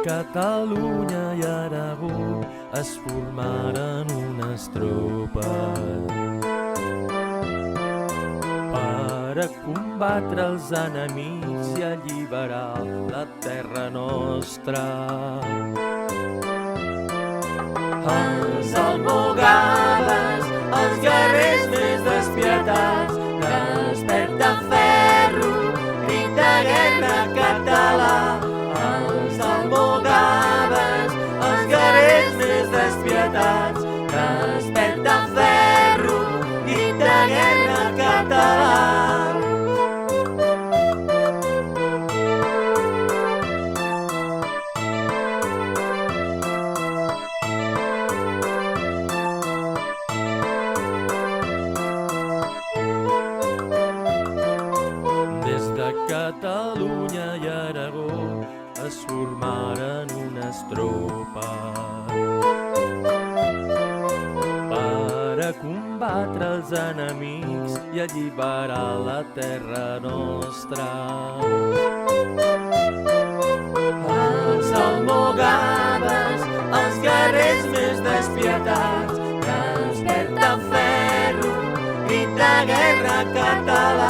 Catalunya i Aragó es formaren unes tropes per a combatre els enemics i alliberar la terra nostra. Els almogàvers, els guerrers més despietats, desperta ferro, crit de guerra català. Els almogàvers, els guerrers més despietats, desperta ferro, crit de guerra català. Catalunya i Aragó es formaren unes tropes per a combatre els enemics i alliberar la terra nostra. Els almogàvers, els guerrers més despietats, desperta ferro, crit de guerra català.